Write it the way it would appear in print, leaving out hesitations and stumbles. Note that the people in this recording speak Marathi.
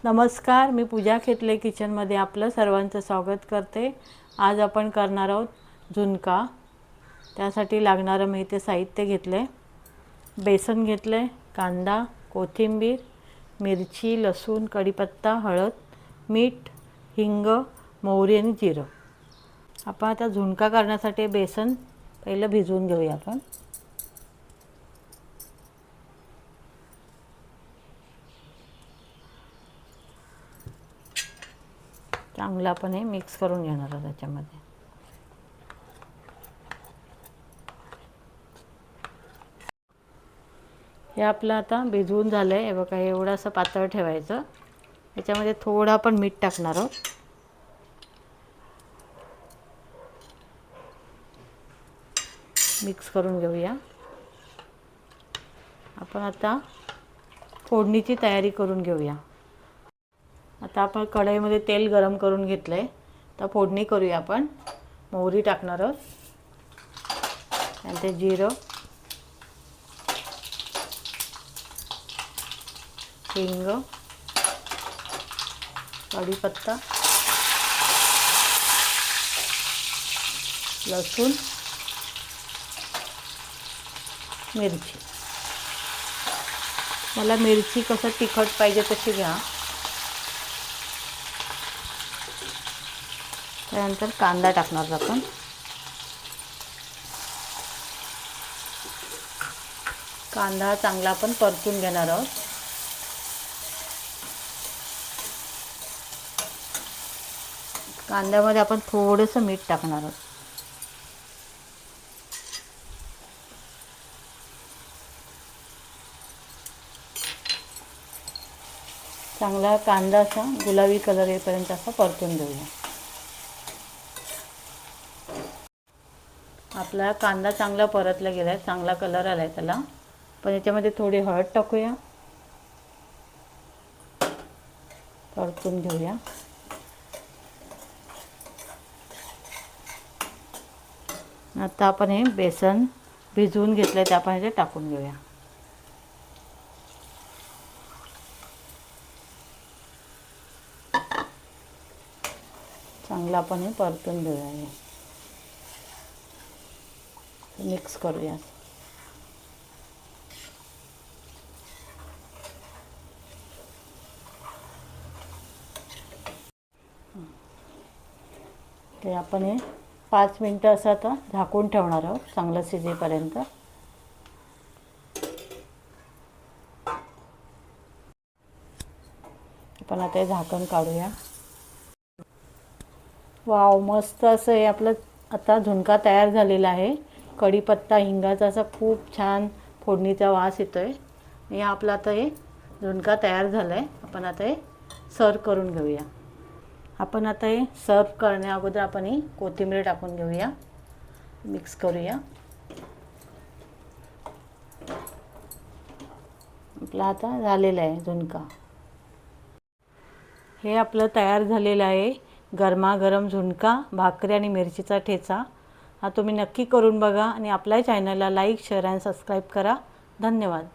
नमस्कार, मी पूजा खेतले किचनमध्ये आपलं सर्वांचं स्वागत करते। आज आपण करणार आहोत झुणका। त्यासाठी लागणारं मी इथे साहित्य घेतले, बेसन घेतले, कांदा, कोथिंबीर, मिरची, लसूण, कढीपत्ता, हळद, मीठ, हिंग, मोहरी आणि जिरं। आपण आता झुणका करण्यासाठी बेसन पहिलं भिजवून घेऊया आपण। चांगलं आपण हे मिक्स करून घेणार आहोत त्याच्यामध्ये। हे आपलं आता भिजवून झालंय। हे बघा, एवढं असं पातळ ठेवायचं। याच्यामध्ये थोडं आपण मीठ टाकणार आहोत। मिक्स करून घेऊया। आपण आता फोडणीची तयारी करून घेऊया। आता आपण कढईमध्ये तेल गरम करून घेतलंय, तर फोडणी करूया। आपण मोहरी टाकणार आहोत, त्यानंतर जिरं, हिंग, कढीपत्ता, लसूण, मिरची। मला मिरची कसं तिखट पाहिजे तशी घ्या। त्यानंतर कांदा टाकणार आपण। कांदा चांगला आपण परतून घेणार आहोत। कांद्यामध्ये आपण थोडंसं मीठ टाकणार आहोत। चांगला कांदा असा गुलाबी कलर येईपर्यंत असा परतून घेऊया। आपला कांदा चांगला परतला गेलाय, चांगला कलर आलाय त्याला। पण याच्यामध्ये थोडी हळद टाकूया, परतून घेऊया। आता आपण हे बेसन भिजवून घेतलंय ते आपण हे टाकून घेऊया। चांगला आपण हे परतून घेऊया, मिक्स करूया। ते आपण हे 5 मिनिटं असं आता झाकून ठेवणार आहोत, चांगलं शिजेपर्यंत। आपण आता हे झाकण काढूया। वाव, मस्त असं हे आपलं आता झुणका तयार झालेला आहे। कढीपत्ता, हिंगाचा असा खूप छान फोडणीचा वास येतोय। हे आपलं आता हे झुणका तयार झालाय। आपण आता हे सर्व करून घेऊया। आपण आता हे सर्व करण्या अगोदर आपण ही कोथिंबीर टाकून घेऊया, मिक्स करूया। आपला आता झालेला आहे झुणका। हे आपलं तयार झालेलं आहे गरमागरम झुणका, भाकरी आणि मिरचीचा ठेचा। हा तुम्ही नक्की करून बघा आणि आपल्या चॅनलला लाईक, शेअर आणि सबस्क्राईब करा। धन्यवाद।